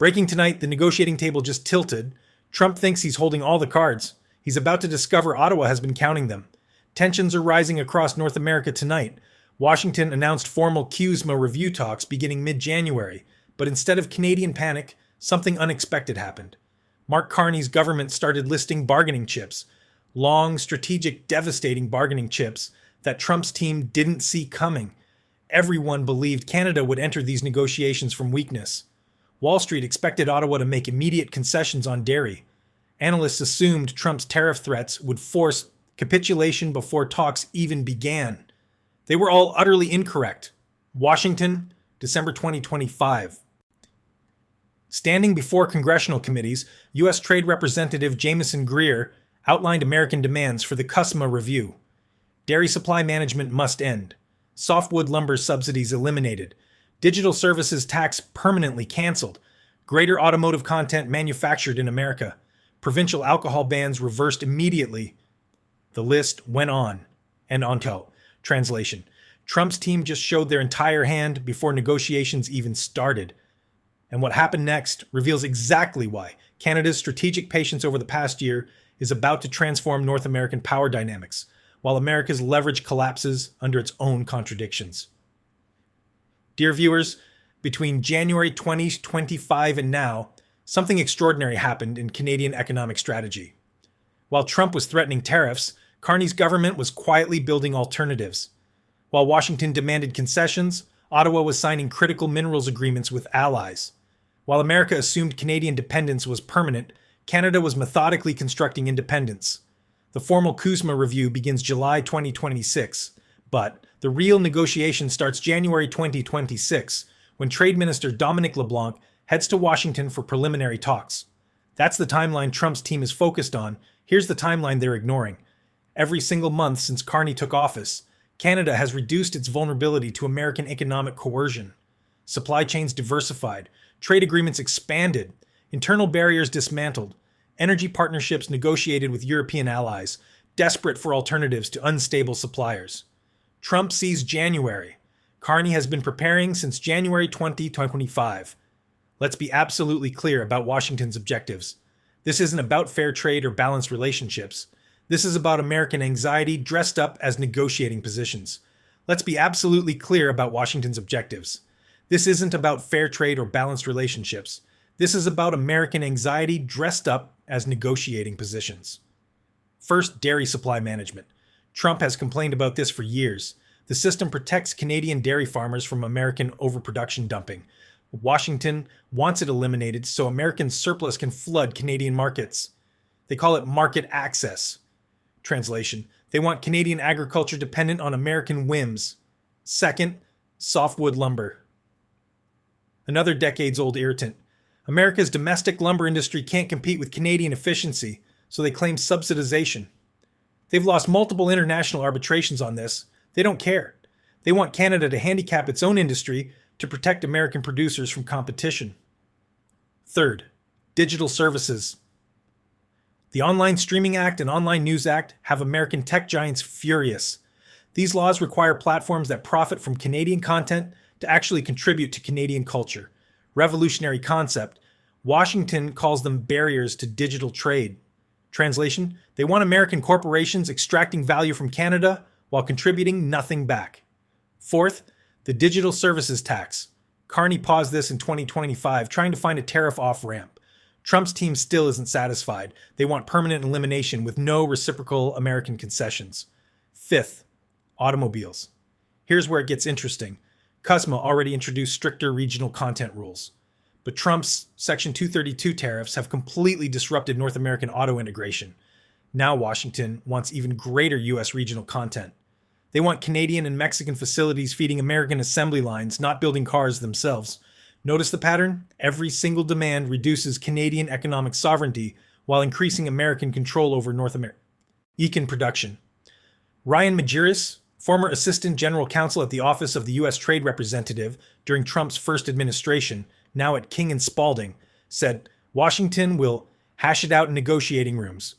Breaking tonight, the negotiating table just tilted. Trump thinks he's holding all the cards. He's about to discover Ottawa has been counting them. Tensions are rising across North America tonight. Washington announced formal CUSMA review talks beginning mid-January, but instead of Canadian panic, something unexpected happened. Mark Carney's government started listing bargaining chips, long, strategic, devastating bargaining chips that Trump's team didn't see coming. Everyone believed Canada would enter these negotiations from weakness. Wall Street expected Ottawa to make immediate concessions on dairy. Analysts assumed Trump's tariff threats would force capitulation before talks even began. They were all utterly incorrect. Washington, December 2025. Standing before congressional committees, U.S. Trade Representative Jamieson Greer outlined American demands for the CUSMA review. Dairy supply management must end. Softwood lumber subsidies eliminated. Digital services tax permanently canceled. Greater automotive content manufactured in America. Provincial alcohol bans reversed immediately. The list went on and on. Translation: Trump's team just showed their entire hand before negotiations even started. And what happened next reveals exactly why Canada's strategic patience over the past year is about to transform North American power dynamics, while America's leverage collapses under its own contradictions. Dear viewers, between January 2025 and now, something extraordinary happened in Canadian economic strategy. While Trump was threatening tariffs, Carney's government was quietly building alternatives. While Washington demanded concessions, Ottawa was signing critical minerals agreements with allies. While America assumed Canadian dependence was permanent, Canada was methodically constructing independence. The formal CUSMA review begins July 2026, but the real negotiation starts January 2026, when Trade Minister Dominic LeBlanc heads to Washington for preliminary talks. That's the timeline Trump's team is focused on. Here's the timeline they're ignoring. Every single month since Carney took office, Canada has reduced its vulnerability to American economic coercion. Supply chains diversified, trade agreements expanded, internal barriers dismantled, energy partnerships negotiated with European allies, desperate for alternatives to unstable suppliers. Trump sees January. Carney has been preparing since January 2025. Let's be absolutely clear about Washington's objectives. This isn't about fair trade or balanced relationships. This is about American anxiety dressed up as negotiating positions. Let's be absolutely clear about Washington's objectives. This isn't about fair trade or balanced relationships. This is about American anxiety dressed up as negotiating positions. First, dairy supply management. Trump has complained about this for years. The system protects Canadian dairy farmers from American overproduction dumping. Washington wants it eliminated so American surplus can flood Canadian markets. They call it market access. Translation: they want Canadian agriculture dependent on American whims. Second, softwood lumber. Another decades-old irritant. America's domestic lumber industry can't compete with Canadian efficiency, so they claim subsidization. They've lost multiple international arbitrations on this. They don't care. They want Canada to handicap its own industry to protect American producers from competition. Third, digital services. The Online Streaming Act and Online News Act have American tech giants furious. These laws require platforms that profit from Canadian content to actually contribute to Canadian culture. Revolutionary concept. Washington calls them barriers to digital trade. Translation: they want American corporations extracting value from Canada while contributing nothing back. Fourth, the digital services tax. Carney paused this in 2025, trying to find a tariff off-ramp. Trump's team still isn't satisfied. They want permanent elimination with no reciprocal American concessions. Fifth, automobiles. Here's where it gets interesting. CUSMA already introduced stricter regional content rules, but Trump's Section 232 tariffs have completely disrupted North American auto integration. Now Washington wants even greater U.S. regional content. They want Canadian and Mexican facilities feeding American assembly lines, not building cars themselves. Notice the pattern? Every single demand reduces Canadian economic sovereignty while increasing American control over North American production. Ryan Majerus, former Assistant General Counsel at the Office of the U.S. Trade Representative during Trump's first administration, now at King & Spalding, said Washington will hash it out in negotiating rooms,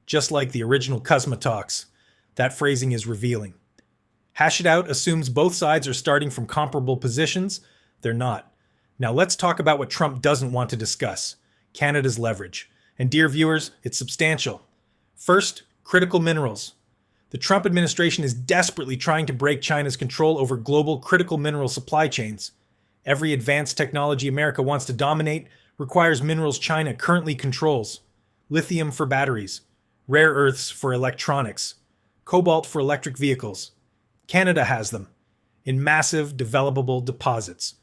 just like the original CUSMA talks. That phrasing is revealing. Hash it out assumes both sides are starting from comparable positions. They're not. Now let's talk about what Trump doesn't want to discuss: Canada's leverage. And dear viewers, it's substantial. First, critical minerals. The Trump administration is desperately trying to break China's control over global critical mineral supply chains. Every advanced technology America wants to dominate requires minerals China currently controls. Lithium for batteries, rare earths for electronics, cobalt for electric vehicles. Canada has them in massive developable deposits.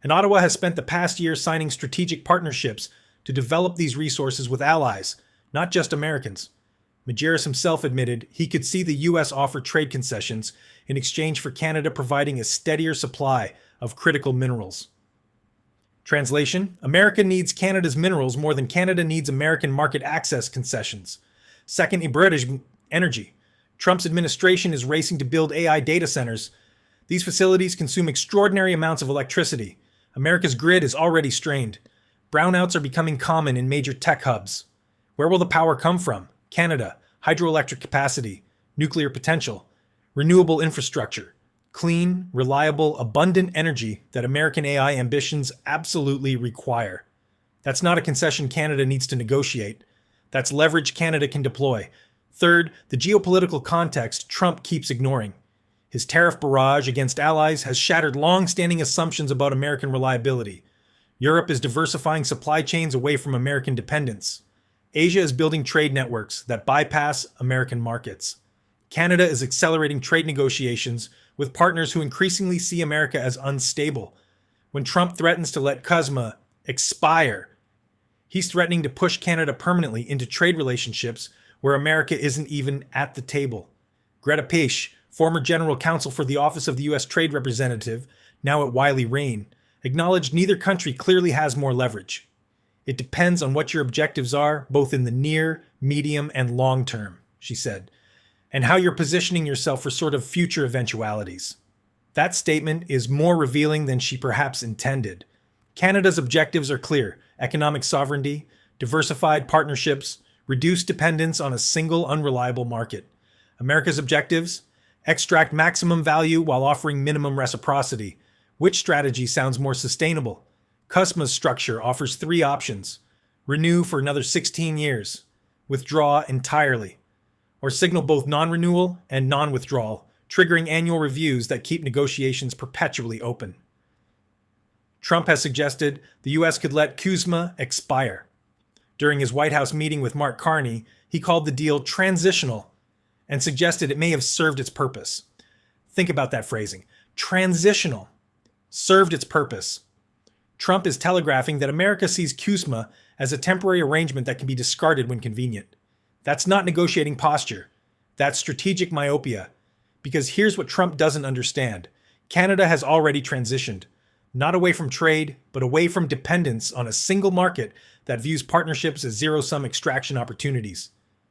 And Ottawa has spent the past year signing strategic partnerships to develop these resources with allies, not just Americans. Majerus himself admitted he could see the U.S. offer trade concessions in exchange for Canada providing a steadier supply of critical minerals. Translation: America needs Canada's minerals more than Canada needs American market access concessions. Second, British energy. Trump's administration is racing to build AI data centers. These facilities consume extraordinary amounts of electricity. America's grid is already strained. Brownouts are becoming common in major tech hubs. Where will the power come from? Canada, hydroelectric capacity, nuclear potential, renewable infrastructure, clean, reliable, abundant energy that American AI ambitions absolutely require. That's not a concession Canada needs to negotiate. That's leverage Canada can deploy. Third, the geopolitical context Trump keeps ignoring. His tariff barrage against allies has shattered long-standing assumptions about American reliability. Europe is diversifying supply chains away from American dependence. Asia is building trade networks that bypass American markets. Canada is accelerating trade negotiations with partners who increasingly see America as unstable. When Trump threatens to let CUSMA expire, he's threatening to push Canada permanently into trade relationships where America isn't even at the table. Greta Paish, former general counsel for the Office of the U.S. Trade Representative, now at Wiley Rein, acknowledged neither country clearly has more leverage. It depends on what your objectives are, both in the near, medium, and long term, she said, and how you're positioning yourself for sort of future eventualities. That statement is more revealing than she perhaps intended. Canada's objectives are clear: economic sovereignty, diversified partnerships, reduced dependence on a single unreliable market. America's objectives: extract maximum value while offering minimum reciprocity. Which strategy sounds more sustainable? CUSMA's structure offers 3 options: renew for another 16 years, withdraw entirely, or signal both non-renewal and non-withdrawal, triggering annual reviews that keep negotiations perpetually open. Trump has suggested the U.S. could let CUSMA expire. During his White House meeting with Mark Carney, he called the deal transitional and suggested it may have served its purpose. Think about that phrasing. Transitional. Served its purpose. Trump is telegraphing that America sees CUSMA as a temporary arrangement that can be discarded when convenient. That's not negotiating posture. That's strategic myopia. Because here's what Trump doesn't understand. Canada has already transitioned, not away from trade, but away from dependence on a single market that views partnerships as zero-sum extraction opportunities.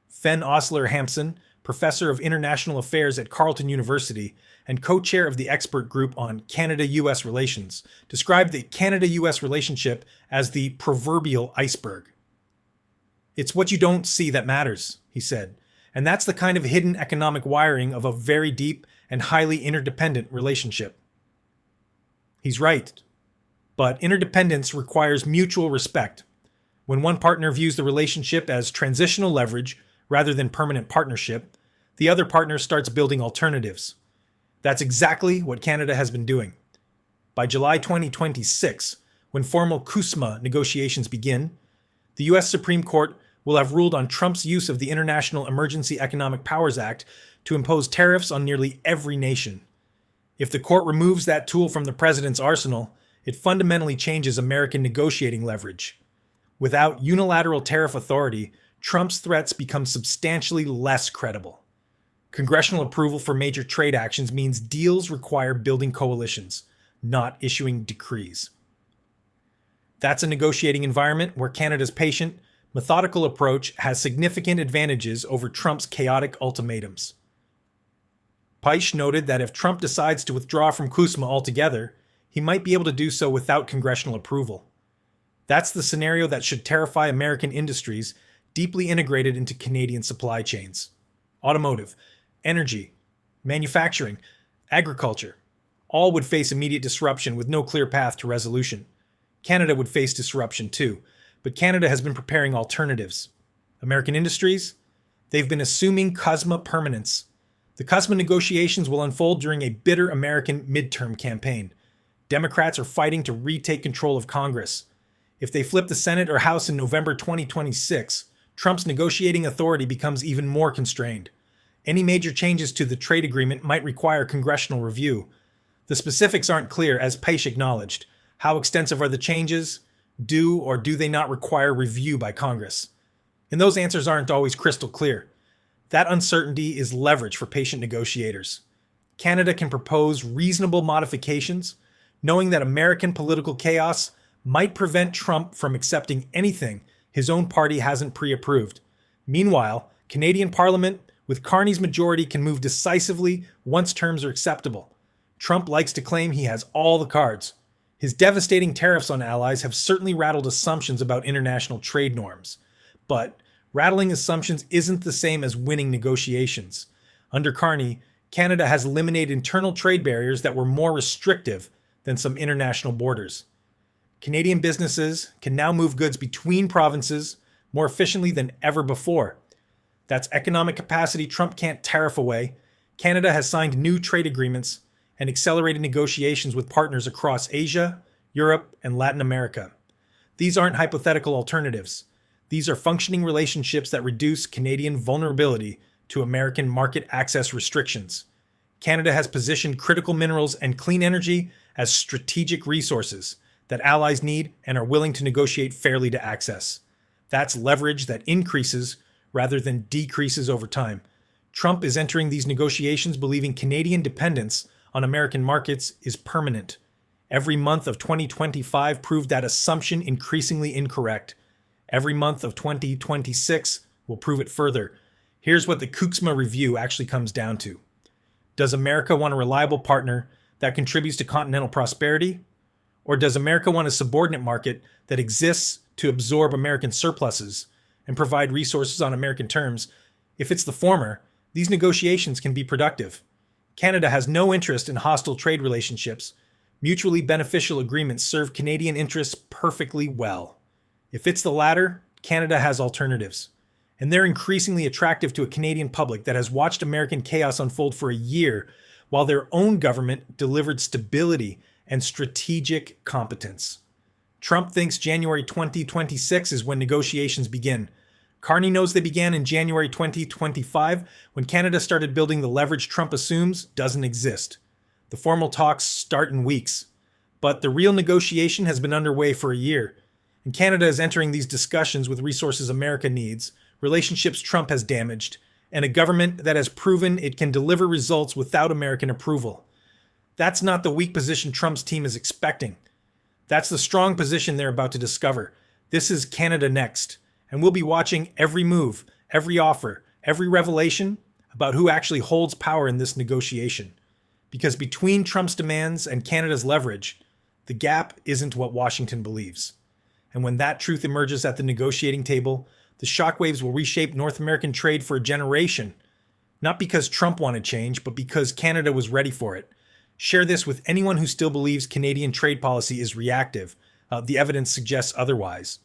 Fen Osler-Hampson, professor of international affairs at Carleton University and co-chair of the expert group on Canada-U.S. relations, described the Canada-U.S. relationship as the proverbial iceberg. It's what you don't see that matters, he said, and that's the kind of hidden economic wiring of a very deep and highly interdependent relationship. He's right, but interdependence requires mutual respect. When one partner views the relationship as transitional leverage rather than permanent partnership, the other partner starts building alternatives. That's exactly what Canada has been doing. By July 2026, when formal CUSMA negotiations begin, the U.S. Supreme Court will have ruled on Trump's use of the International Emergency Economic Powers Act to impose tariffs on nearly every nation. If the court removes that tool from the president's arsenal, it fundamentally changes American negotiating leverage. Without unilateral tariff authority, Trump's threats become substantially less credible. Congressional approval for major trade actions means deals require building coalitions, not issuing decrees. That's a negotiating environment where Canada's patient, methodical approach has significant advantages over Trump's chaotic ultimatums. Paish noted that if Trump decides to withdraw from CUSMA altogether, he might be able to do so without congressional approval. That's the scenario that should terrify American industries deeply integrated into Canadian supply chains. Automotive, energy, manufacturing, agriculture, all would face immediate disruption with no clear path to resolution. Canada would face disruption too, but Canada has been preparing alternatives. American industries? They've been assuming CUSMA permanence. The CUSMA negotiations will unfold during a bitter American midterm campaign. Democrats are fighting to retake control of Congress. If they flip the Senate or House in November 2026, Trump's negotiating authority becomes even more constrained. Any major changes to the trade agreement might require congressional review. The specifics aren't clear, as Paish acknowledged. How extensive are the changes? Do or do they not require review by Congress? And those answers aren't always crystal clear. That uncertainty is leverage for patient negotiators. Canada can propose reasonable modifications, knowing that American political chaos might prevent Trump from accepting anything his own party hasn't pre-approved. Meanwhile, Canadian Parliament, with Carney's majority, can move decisively once terms are acceptable. Trump likes to claim he has all the cards. His devastating tariffs on allies have certainly rattled assumptions about international trade norms. But rattling assumptions isn't the same as winning negotiations. Under Carney, Canada has eliminated internal trade barriers that were more restrictive than some international borders. Canadian businesses can now move goods between provinces more efficiently than ever before. That's economic capacity Trump can't tariff away. Canada has signed new trade agreements and accelerated negotiations with partners across Asia, Europe, and Latin America. These aren't hypothetical alternatives. These are functioning relationships that reduce Canadian vulnerability to American market access restrictions. Canada has positioned critical minerals and clean energy as strategic resources that allies need and are willing to negotiate fairly to access. That's leverage that increases rather than decreases over time. Trump is entering these negotiations believing Canadian dependence on American markets is permanent. Every month of 2025 proved that assumption increasingly incorrect. Every month of 2026 will prove it further. Here's what the CUSMA review actually comes down to. Does America want a reliable partner that contributes to continental prosperity? Or does America want a subordinate market that exists to absorb American surpluses and provide resources on American terms? If it's the former, these negotiations can be productive. Canada has no interest in hostile trade relationships. Mutually beneficial agreements serve Canadian interests perfectly well. If it's the latter, Canada has alternatives. And they're increasingly attractive to a Canadian public that has watched American chaos unfold for a year while their own government delivered stability and strategic competence. Trump thinks January 2026 is when negotiations begin. Carney knows they began in January 2025 when Canada started building the leverage Trump assumes doesn't exist. The formal talks start in weeks, but the real negotiation has been underway for a year. And Canada is entering these discussions with resources America needs, relationships Trump has damaged, and a government that has proven it can deliver results without American approval. That's not the weak position Trump's team is expecting. That's the strong position they're about to discover. This is Canada next, and we'll be watching every move, every offer, every revelation about who actually holds power in this negotiation. Because between Trump's demands and Canada's leverage, the gap isn't what Washington believes. And when that truth emerges at the negotiating table, the shockwaves will reshape North American trade for a generation. Not because Trump wanted change, but because Canada was ready for it. Share this with anyone who still believes Canadian trade policy is reactive. The evidence suggests otherwise.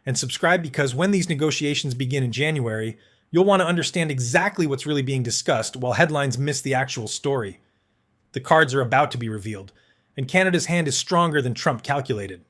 And subscribe because when these negotiations begin in January, you'll want to understand exactly what's really being discussed while headlines miss the actual story. The cards are about to be revealed, and Canada's hand is stronger than Trump calculated.